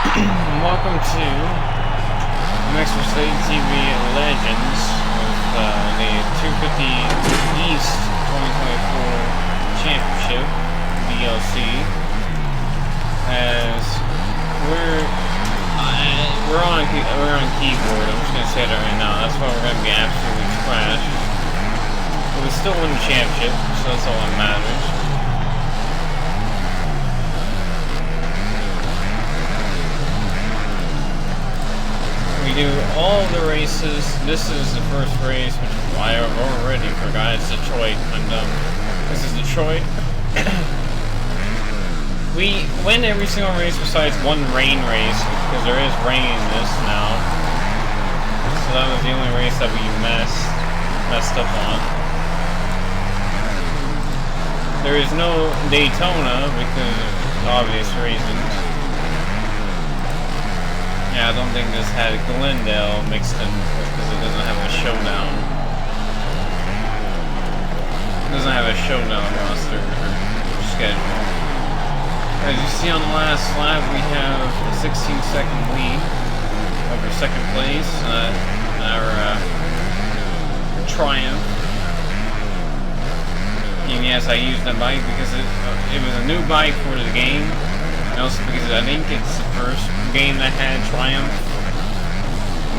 Welcome to Next ATV Legends with the 250 East 2024 Championship DLC. As we're on keyboard. I'm just gonna say that right now. That's why we're gonna be absolutely trash. But we still win the championship, so that's all that matters. We do all the races. This is the first race, which I have already forgot. It's Detroit. This is Detroit. We win every single race besides one rain race, because there is rain in this now. So that was the only race that we messed up on. There is no Daytona because of obvious reasons. Yeah, I don't think this had Glendale mixed in because it doesn't have a showdown. It doesn't have a showdown roster or schedule. As you see on the last lap, we have a 16-second lead over second place in our Triumph. And yes, I used that bike because it was a new bike for the game. And also because I think it's the first game that had Triumph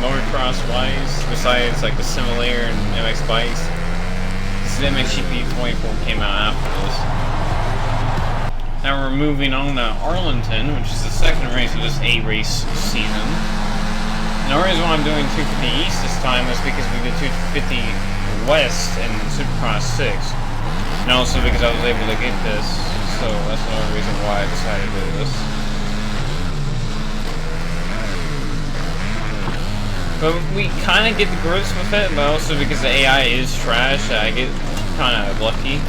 motocross wise, besides like the Simulator and MX bikes. This is MXGP 24 came out after this. Now we're moving on to Arlington, which is the second race of this 8-race season. And the reason why I'm doing 250 East this time is because we did 250 West in Supercross 6. And also because I was able to get this, so that's another reason why I decided to do this. But we kind of get the grips with it, but also because the AI is trash, I get kind of lucky.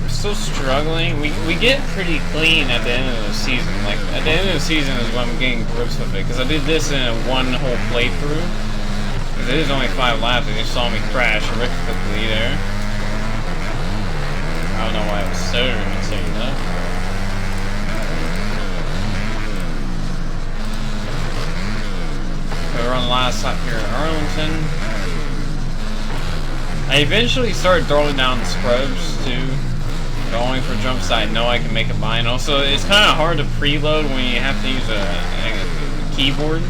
Still struggling. We get pretty clean at the end of the season. Like at the end of the season is when I'm getting grips with it. Because I did this in one whole playthrough. Because it is only 5 laps, and you saw me crash horrifically there. I don't know why I was stuttering and saying that. We're on the last lap here at Arlington. I eventually started throwing down the scrubs too. Going for jumps I know I can make it by, and also it's kind of hard to preload when you have to use a keyboard.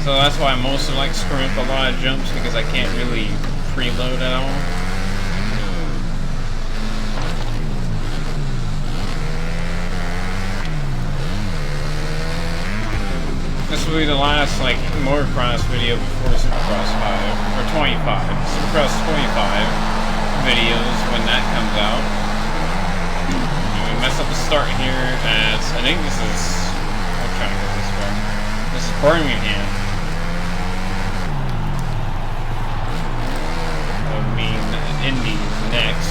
So that's why I mostly like screwing up a lot of jumps, because I can't really preload at all. This will be the last like motocross video before Supercross 5 or 25. Supercross 25 videos when that comes out. And we mess up the start here at, I think this is, what track is this from? This is Birmingham. I mean, Indy's next.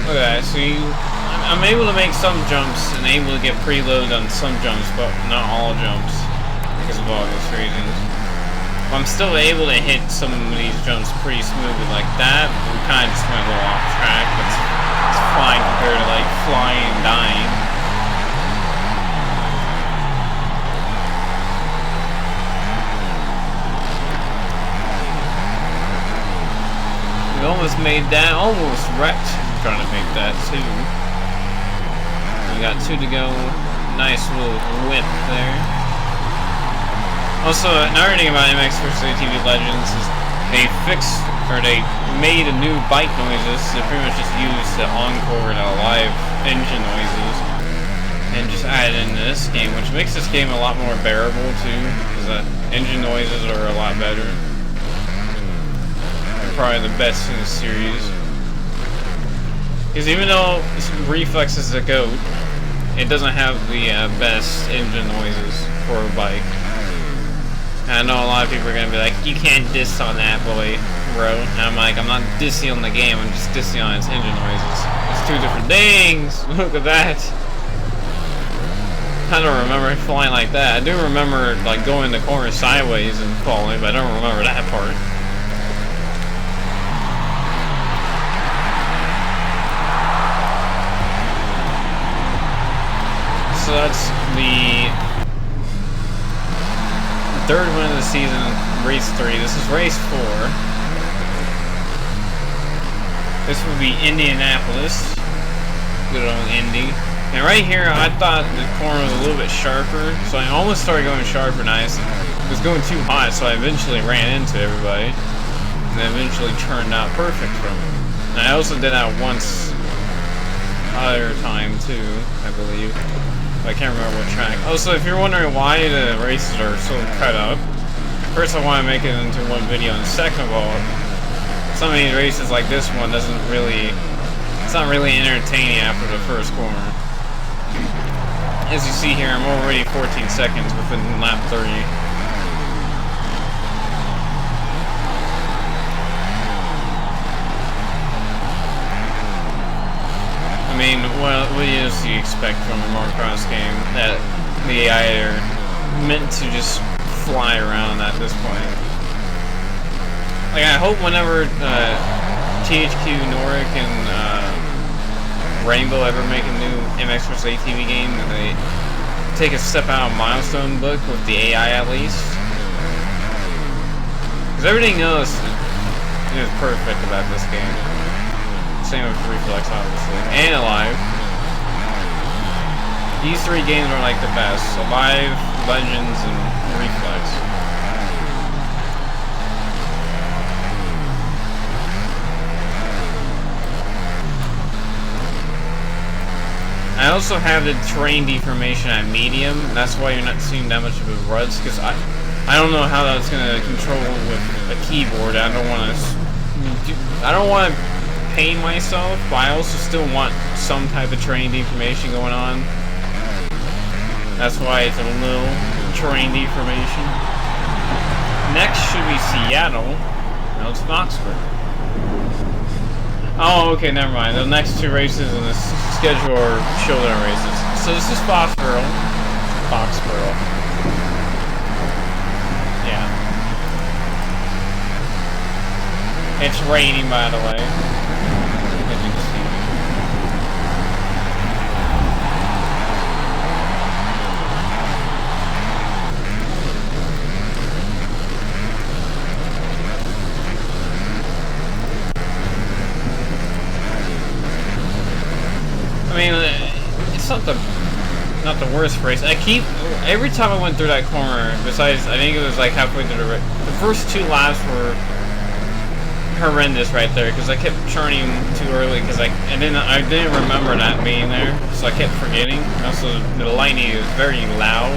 Look at that, see? I'm able to make some jumps and able to get preload on some jumps, but not all jumps because of obvious reasons. I'm still able to hit some of these jumps pretty smoothly like that. We kind of just went a little off track, but it's fine compared to like flying and dying. We almost made that, almost wrecked trying to make that too. We got 2 to go. Nice little whip there. Also, another thing about MX vs ATV Legends is they fixed, or they made a new bike noises. They pretty much just used the Encore and live engine noises and just added into this game, which makes this game a lot more bearable too, because the engine noises are a lot better. They're probably the best in the series. Because even though Reflex is a GOAT, it doesn't have the best engine noises for a bike. I know a lot of people are gonna be like, you can't diss on that, boy, bro. And I'm like, I'm not dissing on the game, I'm just dissing on its engine noises. It's two different things. Look at that. I don't remember flying like that. I do remember like going the corner sideways and falling, but I don't remember that part. So that's the third win of the season, race 3. This is race 4. This would be Indianapolis. Good old Indy. And right here, I thought the corner was a little bit sharper, so I almost started going sharper, and it was going too hot, so I eventually ran into everybody, and then eventually turned out perfect from it. And I also did that once other time too, I believe. I can't remember what track. Also, if you're wondering why the races are so cut up, first I want to make it into one video, and second of all, some of these races like this one it's not really entertaining after the first corner. As you see here, I'm already 14 seconds within lap 30. I mean, what else do you expect from a motocross game that the AI are meant to just fly around at this point? Like, I hope whenever THQ Nordic and Rainbow ever make a new MX vs ATV game, that they take a step out of Milestone book with the AI at least. Because everything else is perfect about this game. Same with Reflex, obviously. And Alive. These 3 games are like the best. Alive, Legends, and Reflex. I also have the terrain deformation at medium. That's why you're not seeing that much of a ruts, because I don't know how that's gonna control with a keyboard. I don't want to pain myself, but I also still want some type of terrain deformation going on. That's why it's a little terrain deformation. Next should be Seattle. No, it's Foxborough. Oh, okay, never mind. The next 2 races in this schedule are showdown races. So this is Foxborough. Yeah. It's raining, by the way. As you can see. I mean, it's not the worst race. Every time I went through that corner, besides, I think it was like halfway through the first 2 laps were horrendous right there, because I kept turning too early, because I didn't remember that being there, so I kept forgetting. Also, the lightning is very loud,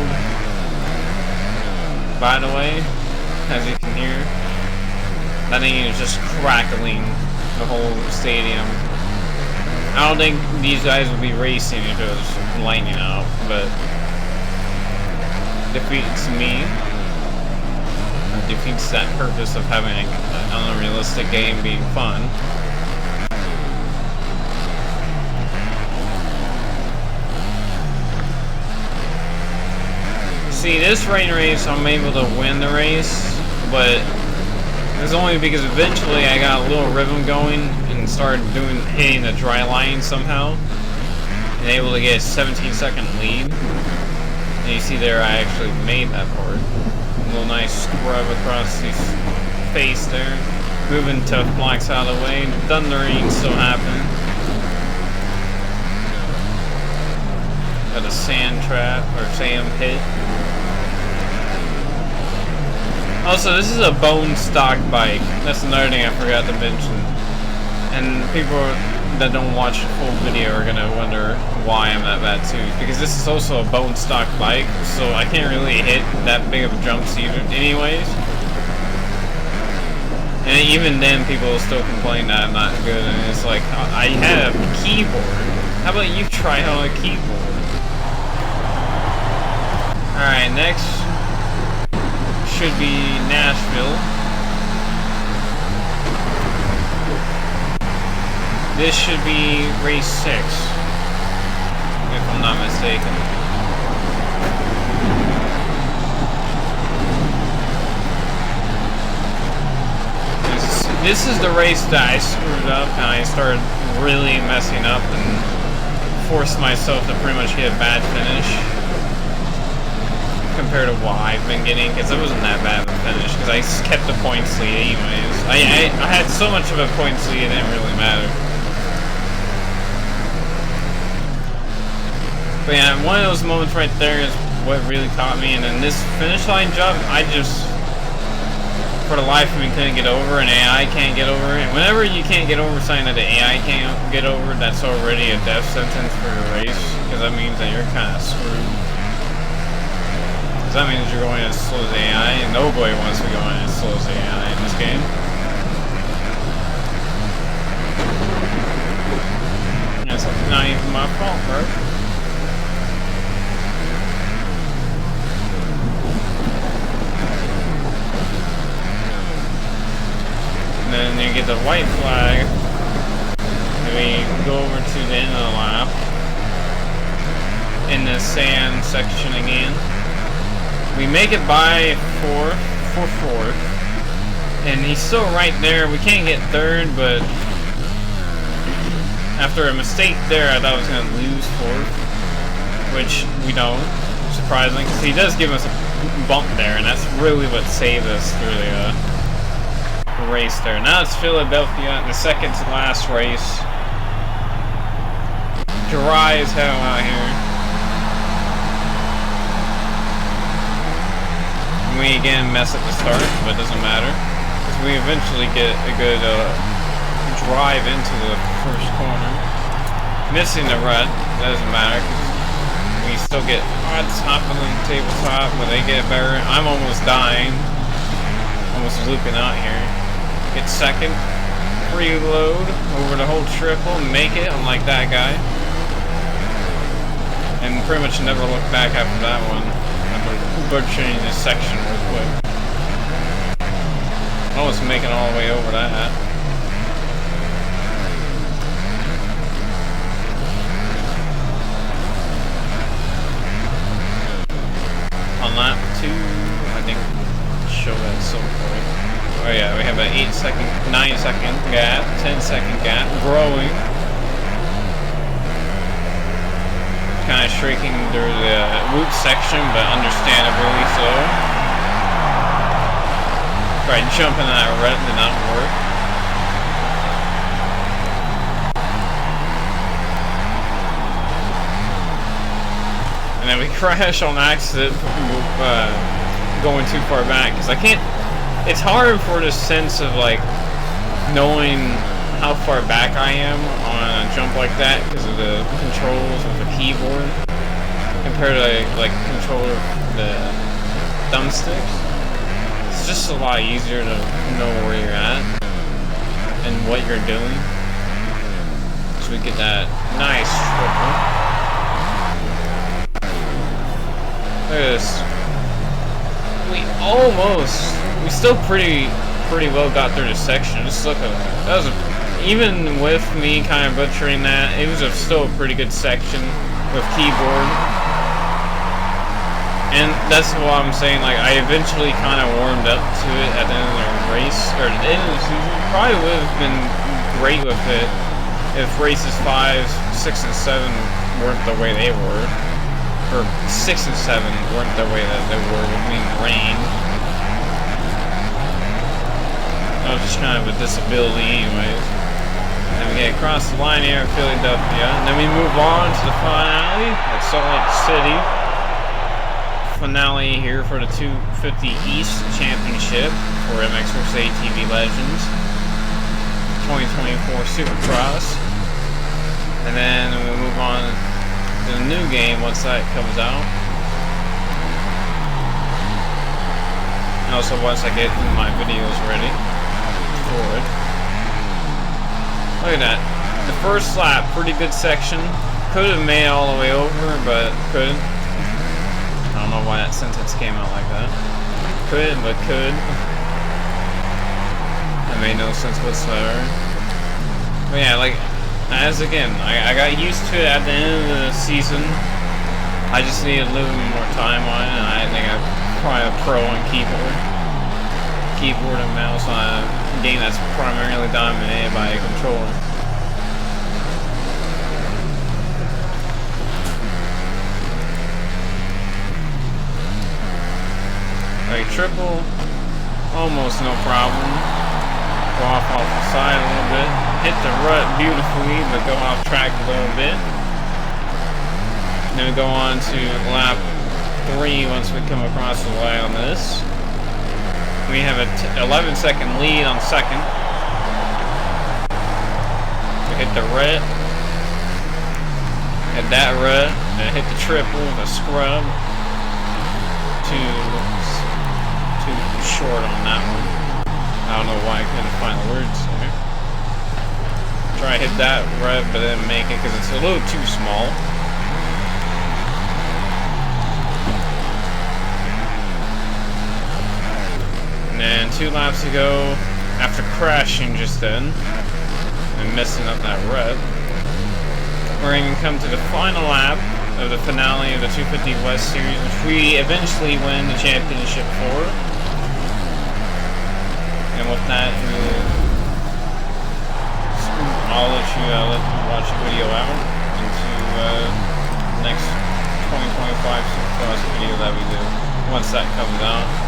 by the way, as you can hear. That thing is just crackling the whole stadium. I don't think these guys would be racing if it was lightning out, but defeats me. It defeats that purpose of having an unrealistic game being fun. See, this rain race, I'm able to win the race, but it's only because eventually I got a little rhythm going and started hitting the dry line somehow, and able to get a 17-second lead. And you see there, I actually made that part. A little nice scrub across his face there. Moving tough blocks out of the way. Thundering still happening. Got a sand trap or sand pit. Also, this is a bone stock bike. That's another thing I forgot to mention. And people that don't watch the full video are gonna wonder why I'm that bad too. Because this is also a bone stock bike, so I can't really hit that big of jumps either anyways. And even then, people will still complain that I'm not good. And it's like, I have a keyboard. How about you try on a keyboard? Alright, next should be Nashville. This should be race 6, if I'm not mistaken. This is the race that I screwed up and I started really messing up and forced myself to pretty much get a bad finish compared to what I've been getting, because it wasn't that bad of a finish because I kept the points lead anyways. I had so much of a points lead it didn't really matter. But yeah, one of those moments right there is what really caught me, and then this finish line jump, I just for the life of me couldn't get over, and AI can't get over it. Whenever you can't get over something that the AI can't get over, that's already a death sentence for the race, because that means that you're kind of screwed. Because that means you're going as slow as AI, and nobody wants to be going as slow as AI in this game. That's not even my fault, bro. Then you get the white flag, and we go over to the end of the lap in the sand section again. We make it by fourth, and he's still right there. We can't get third, but after a mistake there, I thought I was going to lose fourth, which we don't, surprisingly, because he does give us a bump there, and that's really what saved us through the race there. Now it's Philadelphia in the second to last race. Dry as hell out here. We again mess up the start, but it doesn't matter, because we eventually get a good drive into the first corner. Missing the rut, doesn't matter, because we still get hot top of the tabletop, but they get better. I'm almost dying. Almost looping out here. Get second, preload over the whole triple, make it, unlike that guy. And pretty much never look back after that one. After butchering this section real quick. Almost making all the way over that. On lap 2, I think, show that so quick. Oh yeah, we have an 8-second, 9-second gap, 10-second gap, growing. Kind of shrinking through the root section, but understandably so. Right, jumping that rut did not work. And then we crash on accident, going too far back, because I can't. It's hard for the sense of like knowing how far back I am on a jump like that because of the controls of the keyboard compared to like controller the thumbsticks. It's just a lot easier to know where you're at and what you're doing. So we get that nice triple. Look at this. We still pretty well got through the section. Just look at that. Even with me kind of butchering that, it was still a pretty good section with keyboard. And that's what I'm saying, like, I eventually kind of warmed up to it at the end of the race, or at the end of the season. Probably would have been great with it if races 5, 6, and 7 weren't the way they were. Or 6 and 7 weren't the way that they were with being rain. That was just kind of a disability anyways. And then we get across the line here at Philadelphia. And then we move on to the finale at Salt Lake City. Finale here for the 250 East Championship for MX vs ATV Legends 2024 Supercross. And then we move on to the new game once that comes out. And also once I get my videos ready for it. Look at that. The first lap, pretty good section. Could have made it all the way over, but couldn't. I don't know why that sentence came out like that. couldn't, but could. That made no sense whatsoever. But yeah, like, as again, I got used to it at the end of the season. I just needed a little bit more time on it, and I think I'm probably a pro on keyboard and mouse on a game that's primarily dominated by a controller. Like triple, almost no problem. Go off the side a little bit. Hit the rut beautifully, but go off track a little bit. Then we go on to lap 3 once we come across the line on this. We have a 11-second lead on second. We hit the rut. Hit that rut. And hit the triple, the scrub. Too short on that one. I don't know why I couldn't find the words there. Try to hit that rut, but didn't make it because it's a little too small. And then 2 laps to go after crashing just then and messing up that rut. We're going to come to the final lap of the finale of the 250 West Series, which we eventually win the championship for. And with that, I'll let you watch the video out into the next 2025 Supercross video that we do once that comes out.